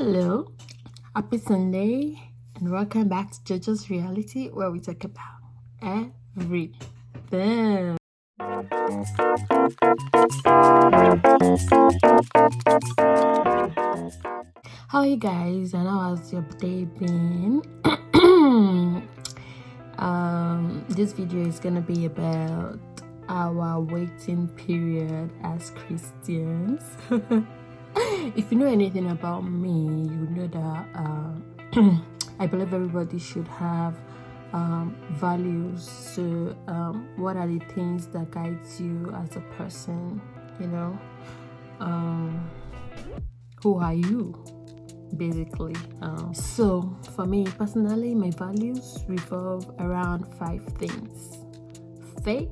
Hello, happy Sunday, and welcome back to JoJo's Reality, where we talk about everything. How are you guys, and how has your day been? This video is gonna be about our waiting period as Christians. If you know anything about me, you know that I believe everybody should have values. So what are the things that guides you as a person? Who are you, basically? So for me personally, my values revolve around 5 things: faith,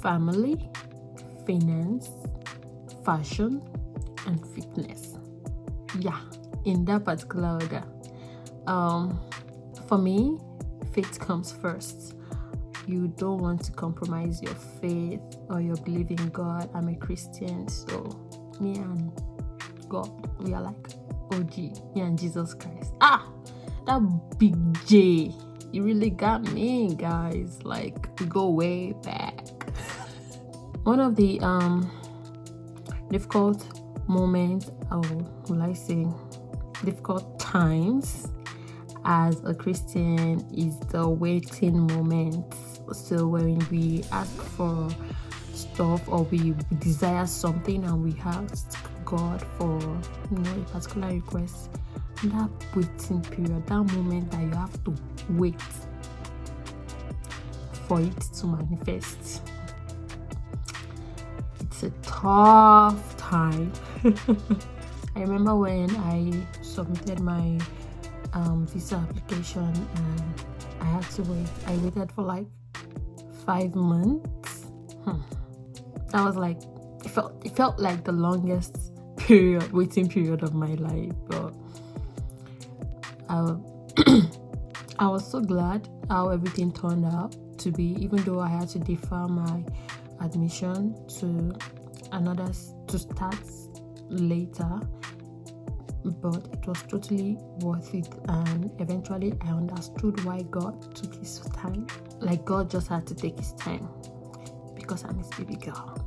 family, finance, fashion, and fitness. Yeah, in that particular order. For me, faith comes first. You don't want to compromise your faith or your belief in God. I'm a Christian, so me and God, we are like OG, me and Jesus Christ. That big J, you really got me, guys. Like, we go way back. One of the difficult moments, or will I say difficult times as a Christian, is the waiting moment. So when we ask for stuff or we desire something and we ask God for a particular request, that waiting period, that moment that you have to wait for it to manifest, it's a tough time. I remember when I submitted my visa application and I had to wait. I waited for like 5 months. That was like, it felt like the longest waiting period of my life. But I was so glad how everything turned out to be, even though I had to defer my admission to start later. But it was totally worth it, and eventually I understood why God took his time. Like, God just had to take his time because I'm his baby girl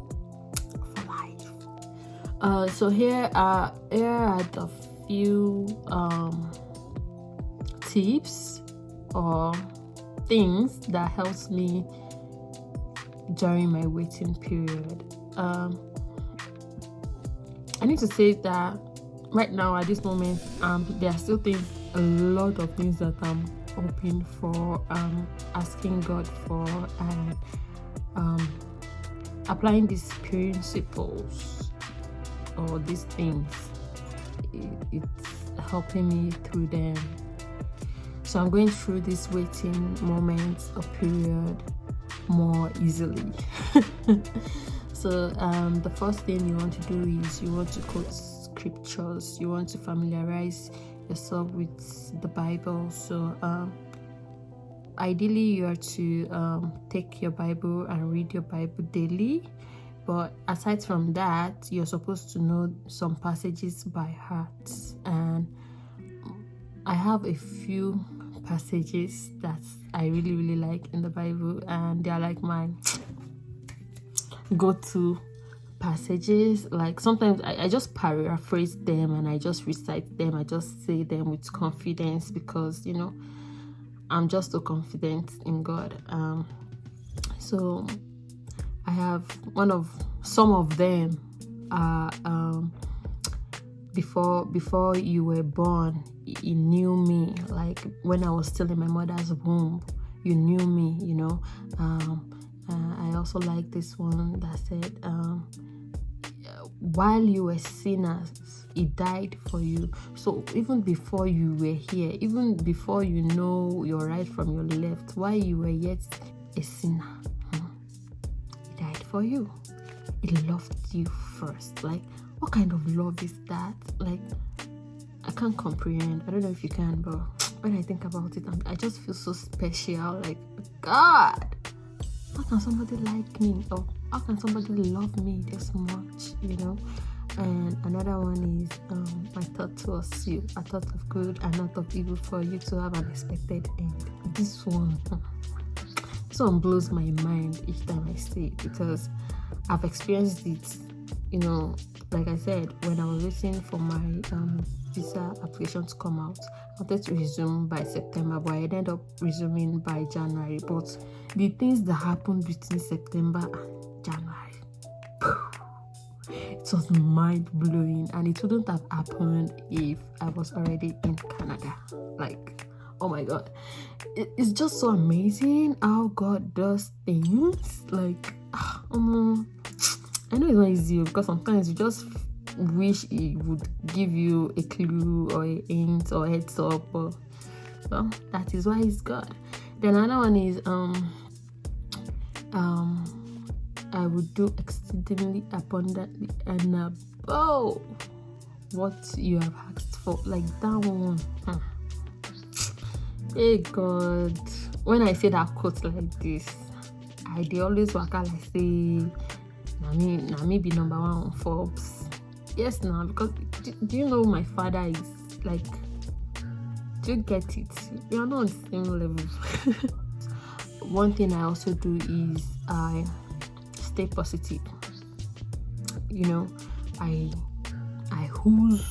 for life. So here are the few tips or things that helps me during my waiting period. I need to say that right now, at this moment, there are still a lot of things that I'm hoping for, asking God for, and applying these principles or these things. It's helping me through them. So I'm going through this waiting moment or period more easily. So the first thing you want to do is you want to quote scriptures. You want to familiarize yourself with the Bible. So ideally you are to take your Bible and read your Bible daily. But aside from that, you're supposed to know some passages by heart. And I have a few passages that I really, really like in the Bible, and they're like my go-to passages. Like, sometimes I just paraphrase them and I just recite them. I just say them with confidence because I'm just so confident in God. So I have some of them are before you were born, you knew me. Like, when I was still in my mother's womb, you knew me. I also like this one that said, while you were sinners, he died for you. So even before you were here, even before you know your right from your left, while you were yet a sinner, he died for you. He loved you first. Like, what kind of love is that? Like, I can't comprehend. I don't know if you can, but when I think about it, I just feel so special. Like, God, how can somebody like me? Or how can somebody love me this much? And another one is my thought towards you, a thought of good and not of evil, for you to have an expected end. This one blows my mind each time I say it, because I've experienced it. Like I said, when I was waiting for my visa application to come out, I wanted to resume by September, but I ended up resuming by January. But the things that happened between September and January, it was mind-blowing, and it wouldn't have happened if I was already in Canada. Like, oh my God, it's just so amazing how God does things. Like, I know it's not easy, because sometimes you just wish He would give you a clue or a hint or a heads up, but well, that is why He's God. Then another one is I would do exceedingly abundantly and above what you have asked for. Like that one. Hey God, when I say that quote like this, I dey always work out like say, na me be number one on Forbes. Yes, now, because do you know my father is like? Do you get it? We are not on the same level. One thing I also do is I stay positive. I ooze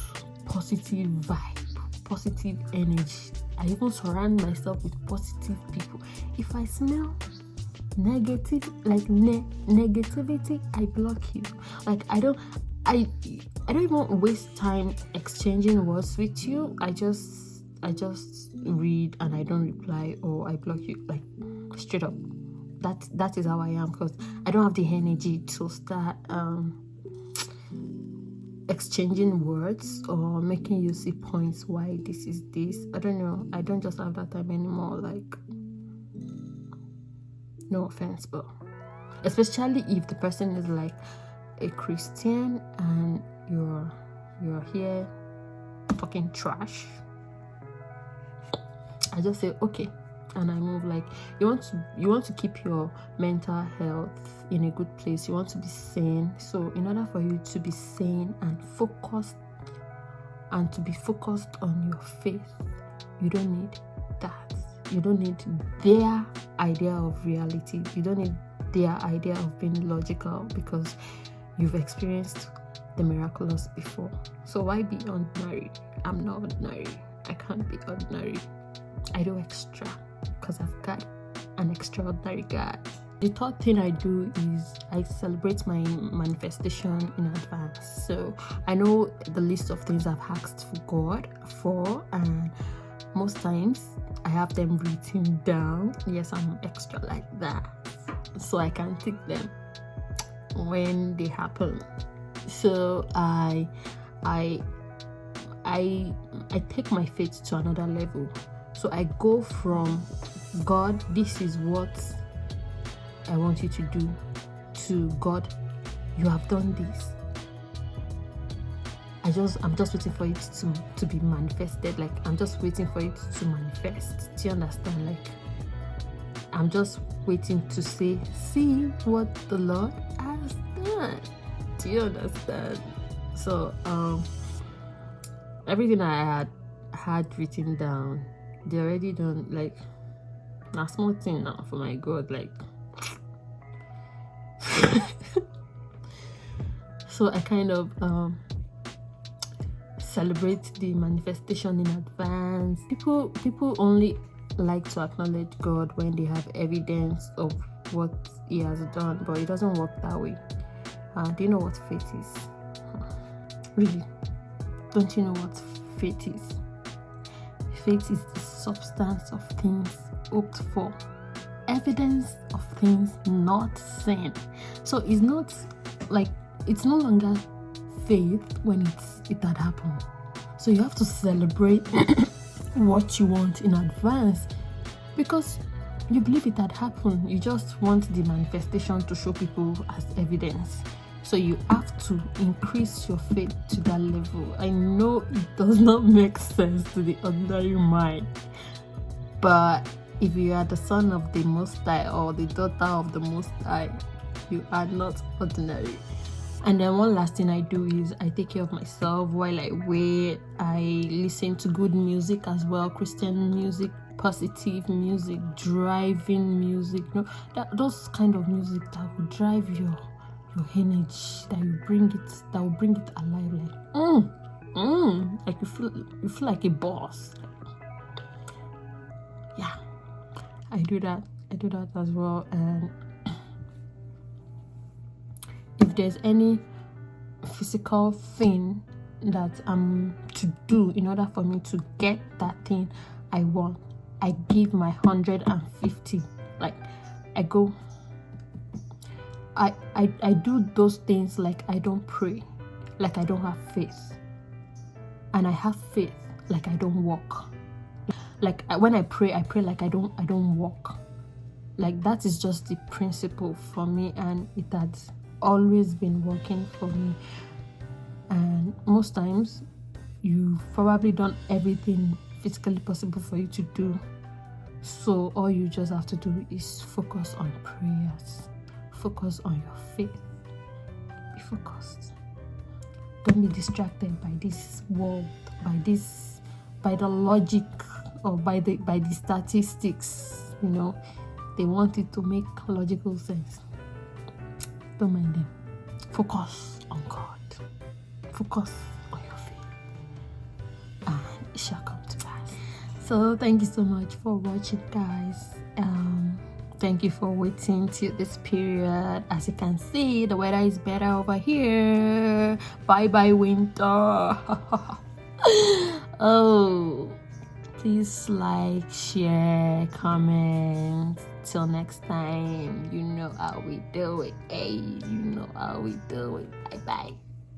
positive vibe, positive energy. I even surround myself with positive people. If I smell negativity, I block you. Like I don't even waste time exchanging words with you. I just read and I don't reply, or I block you, like straight up. That is how I am, because I don't have the energy to start exchanging words or making you see points why this is this. I don't know. I don't just have that time anymore. Like, no offense, but especially if the person is like a Christian and you're here talking trash, I just say okay, and I move. Like, you want to keep your mental health in a good place. You want to be sane. So in order for you to be sane and focused, and to be focused on your faith, you don't need that. You don't need their idea of reality. You don't need their idea of being logical, because you've experienced the miraculous before. So why be ordinary? I'm not ordinary. I can't be ordinary. I do extra, because I've got an extraordinary God. The third thing I do is I celebrate my manifestation in advance. So I know the list of things I've asked for God for, and most times I have them written down. Yes, I'm extra like that, so I can tick them when they happen. So I take my faith to another level. So I go from God, this is what I want you to do, to God, you have done this. I'm just waiting for it to be manifested. Like, I'm just waiting for it to manifest. Do you understand? Like, I'm just waiting to see what the Lord has done. Do you understand? So everything I had written down, they already done. Like, a small thing now for my God. Like, so I kind of celebrate the manifestation in advance. People only like to acknowledge God when they have evidence of what He has done, but it doesn't work that way. Do you know what faith is? Really? Don't you know what faith is? Faith is the substance of things hoped for, evidence of things not seen. So it's not like, it's no longer faith when it had happened. So you have to celebrate what you want in advance, because you believe it had happened. You just want the manifestation to show people as evidence. So you have to increase your faith to that level. I know it does not make sense to the ordinary mind, but if you are the son of the Most High or the daughter of the Most High, you are not ordinary. And then one last thing I do is I take care of myself while I wait. I listen to good music as well, Christian music, positive music, driving music, those kind of music that will drive your energy, that will bring it alive, like you feel like a boss. Yeah, I do that as well. And if there's any physical thing that I'm to do in order for me to get that thing I want, I give my 150. Like I go, I do those things like I don't pray, like I don't have faith, and I have faith like I don't walk. Like when I pray like I don't walk. Like that is just the principle for me, and it has always been working for me. And most times you've probably done everything physically possible for you to do, so all you just have to do is focus on prayers, focus on your faith, be focused. Don't be distracted by this world, by the logic, or by the statistics. They want it to make logical sense. Don't mind them. Focus on God. Focus on your faith, and it shall come to pass. So thank you so much for watching, guys. Thank you for waiting till this period. As you can see, the weather is better over here. Bye winter. Oh, please like, share, comment. Till next time, you know how we do it. Hey, you know how we do it. Bye.